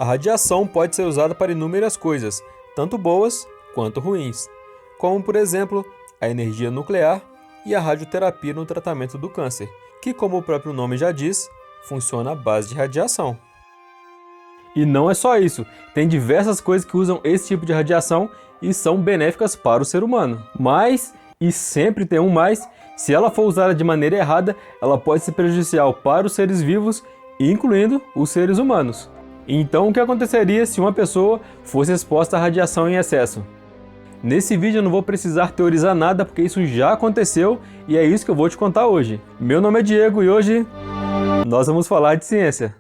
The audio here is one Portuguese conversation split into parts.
A radiação pode ser usada para inúmeras coisas, tanto boas quanto ruins, como, por exemplo, a energia nuclear e a radioterapia no tratamento do câncer, que, como o próprio nome já diz, funciona à base de radiação. E não é só isso, tem diversas coisas que usam esse tipo de radiação e são benéficas para o ser humano. Mas, e sempre tem um mais, se ela for usada de maneira errada, ela pode ser prejudicial para os seres vivos, incluindo os seres humanos. Então, o que aconteceria se uma pessoa fosse exposta à radiação em excesso? Nesse vídeo eu não vou precisar teorizar nada, porque isso já aconteceu e é isso que eu vou te contar hoje. Meu nome é Diego e hoje nós vamos falar de ciência.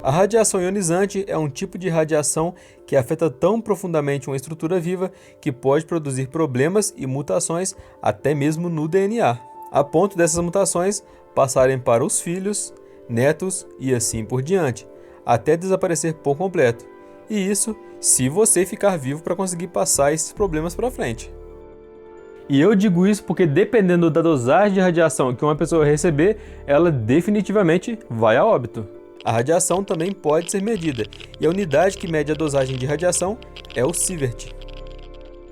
A radiação ionizante é um tipo de radiação que afeta tão profundamente uma estrutura viva que pode produzir problemas e mutações até mesmo no DNA, a ponto dessas mutações passarem para os filhos, netos e assim por diante, até desaparecer por completo. E isso se você ficar vivo para conseguir passar esses problemas para frente. E eu digo isso porque dependendo da dosagem de radiação que uma pessoa receber, ela definitivamente vai a óbito. A radiação também pode ser medida, e a unidade que mede a dosagem de radiação é o sievert.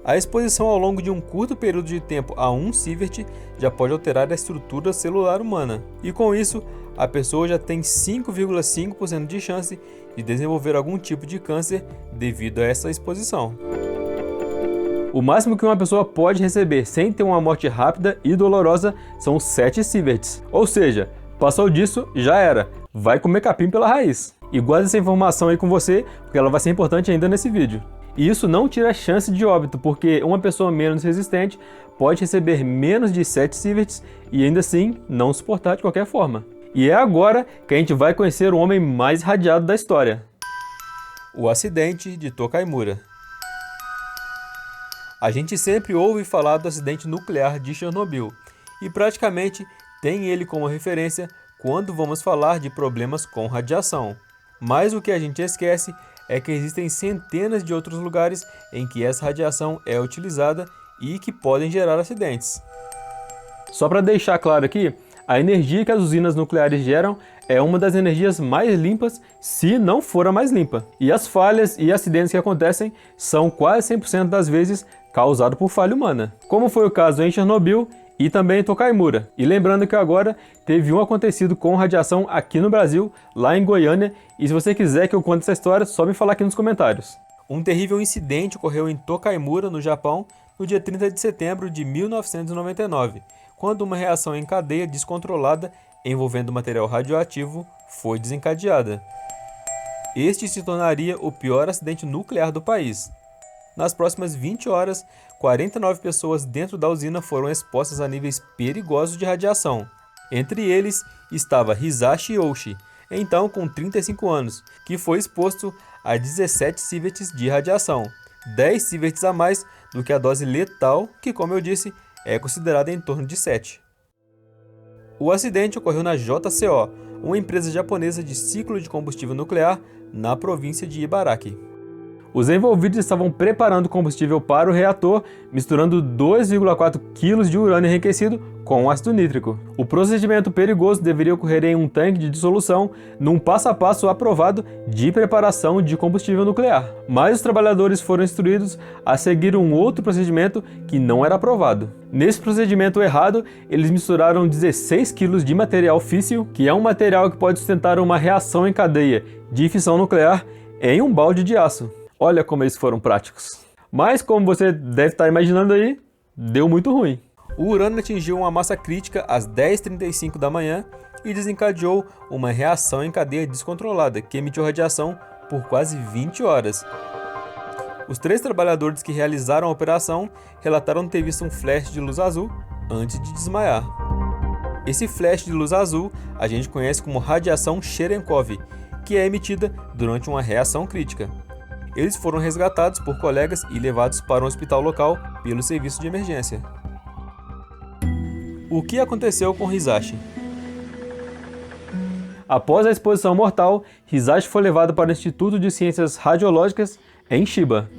A exposição ao longo de um curto período de tempo a 1 sievert já pode alterar a estrutura celular humana, e com isso, a pessoa já tem 5,5% de chance de desenvolver algum tipo de câncer devido a essa exposição. O máximo que uma pessoa pode receber sem ter uma morte rápida e dolorosa são 7 sieverts, ou seja, passou disso, já era, vai comer capim pela raiz. E guarda essa informação aí com você, porque ela vai ser importante ainda nesse vídeo. E isso não tira a chance de óbito, porque uma pessoa menos resistente pode receber menos de 7 sieverts e ainda assim não suportar de qualquer forma. E é agora que a gente vai conhecer o homem mais radiado da história. O acidente de Tokaimura. A gente sempre ouve falar do acidente nuclear de Chernobyl, e praticamente tem ele como referência quando vamos falar de problemas com radiação. Mas o que a gente esquece é que existem centenas de outros lugares em que essa radiação é utilizada e que podem gerar acidentes. Só para deixar claro aqui, a energia que as usinas nucleares geram é uma das energias mais limpas, se não for a mais limpa. E as falhas e acidentes que acontecem são quase 100% das vezes causados por falha humana, como foi o caso em Chernobyl e também em Tokaimura. E lembrando que agora teve um acontecido com radiação aqui no Brasil, lá em Goiânia, e se você quiser que eu conte essa história, só me falar aqui nos comentários. Um terrível incidente ocorreu em Tokaimura, no Japão, no dia 30 de setembro de 1999, quando uma reação em cadeia descontrolada envolvendo material radioativo foi desencadeada. Este se tornaria o pior acidente nuclear do país. Nas próximas 20 horas, 49 pessoas dentro da usina foram expostas a níveis perigosos de radiação. Entre eles estava Hisashi Oshi, então com 35 anos, que foi exposto a 17 sieverts de radiação, 10 sieverts a mais do que a dose letal, que, como eu disse, é considerada em torno de 7. O acidente ocorreu na JCO, uma empresa japonesa de ciclo de combustível nuclear na província de Ibaraki. Os envolvidos estavam preparando combustível para o reator, misturando 2,4 kg de urânio enriquecido com ácido nítrico. O procedimento perigoso deveria ocorrer em um tanque de dissolução, num passo a passo aprovado de preparação de combustível nuclear. Mas os trabalhadores foram instruídos a seguir um outro procedimento que não era aprovado. Nesse procedimento errado, eles misturaram 16 kg de material físsil, que é um material que pode sustentar uma reação em cadeia de fissão nuclear, em um balde de aço. Olha como eles foram práticos. Mas, como você deve estar imaginando aí, deu muito ruim. O urânio atingiu uma massa crítica às 10h35 da manhã e desencadeou uma reação em cadeia descontrolada, que emitiu radiação por quase 20 horas. Os 3 trabalhadores que realizaram a operação relataram ter visto um flash de luz azul antes de desmaiar. Esse flash de luz azul a gente conhece como radiação Cherenkov, que é emitida durante uma reação crítica. Eles foram resgatados por colegas e levados para um hospital local pelo serviço de emergência. O que aconteceu com Hisashi? Após a exposição mortal, Hisashi foi levado para o Instituto de Ciências Radiológicas em Chiba.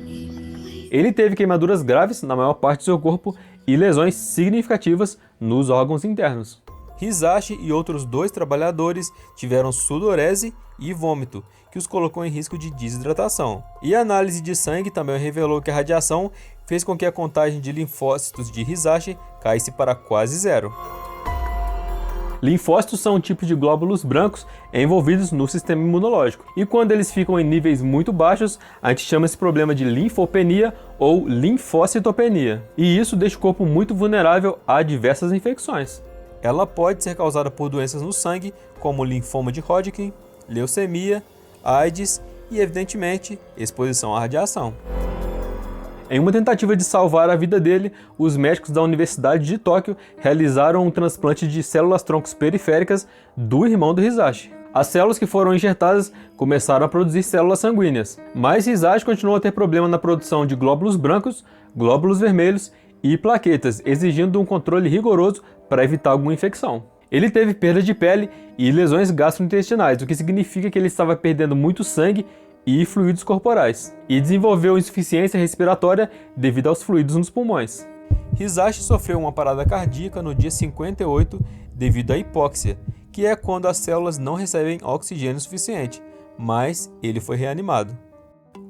Ele teve queimaduras graves na maior parte do seu corpo e lesões significativas nos órgãos internos. Hisashi e outros 2 trabalhadores tiveram sudorese e vômito, que os colocou em risco de desidratação. E a análise de sangue também revelou que a radiação fez com que a contagem de linfócitos de Hisashi caísse para quase zero. Linfócitos são um tipo de glóbulos brancos envolvidos no sistema imunológico, e quando eles ficam em níveis muito baixos, a gente chama esse problema de linfopenia ou linfocitopenia, e isso deixa o corpo muito vulnerável a diversas infecções. Ela pode ser causada por doenças no sangue, como linfoma de Hodgkin, leucemia, AIDS e, evidentemente, exposição à radiação. Em uma tentativa de salvar a vida dele, os médicos da Universidade de Tóquio realizaram um transplante de células-troncos periféricas do irmão do Hisashi. As células que foram injetadas começaram a produzir células sanguíneas, mas Hisashi continuou a ter problema na produção de glóbulos brancos, glóbulos vermelhos e plaquetas, exigindo um controle rigoroso para evitar alguma infecção. Ele teve perda de pele e lesões gastrointestinais, o que significa que ele estava perdendo muito sangue e fluidos corporais, e desenvolveu insuficiência respiratória devido aos fluidos nos pulmões. Hisashi sofreu uma parada cardíaca no dia 58 devido à hipóxia, que é quando as células não recebem oxigênio suficiente, mas ele foi reanimado.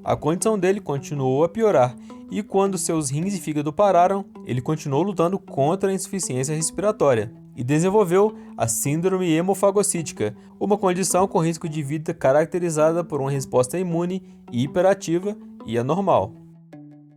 A condição dele continuou a piorar, e quando seus rins e fígado pararam, ele continuou lutando contra a insuficiência respiratória e desenvolveu a síndrome hemofagocítica, uma condição com risco de vida caracterizada por uma resposta imune hiperativa e anormal.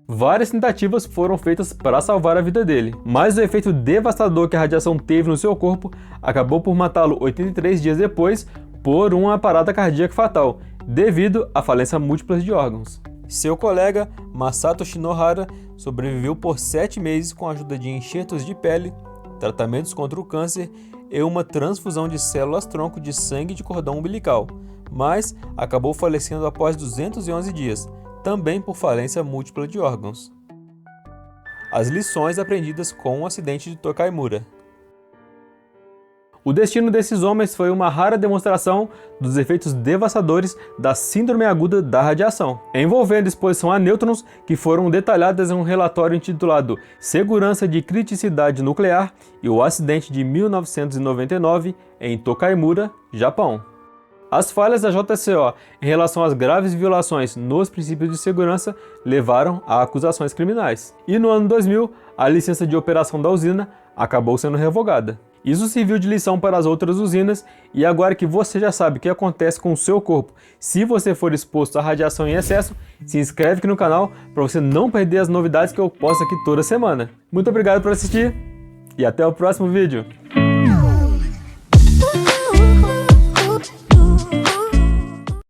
Várias tentativas foram feitas para salvar a vida dele, mas o efeito devastador que a radiação teve no seu corpo acabou por matá-lo 83 dias depois por uma parada cardíaca fatal, devido à falência múltipla de órgãos. Seu colega, Masato Shinohara, sobreviveu por 7 meses com a ajuda de enxertos de pele, tratamentos contra o câncer e uma transfusão de células-tronco de sangue de cordão umbilical, mas acabou falecendo após 211 dias, também por falência múltipla de órgãos. As lições aprendidas com o acidente de Tokaimura. O destino desses homens foi uma rara demonstração dos efeitos devastadores da síndrome aguda da radiação, envolvendo exposição a nêutrons que foram detalhadas em um relatório intitulado Segurança de Criticidade Nuclear e o Acidente de 1999 em Tokaimura, Japão. As falhas da JCO em relação às graves violações nos princípios de segurança levaram a acusações criminais. E no ano 2000, a licença de operação da usina acabou sendo revogada. Isso serviu de lição para as outras usinas, e agora que você já sabe o que acontece com o seu corpo se você for exposto à radiação em excesso, se inscreve aqui no canal para você não perder as novidades que eu posto aqui toda semana. Muito obrigado por assistir e até o próximo vídeo!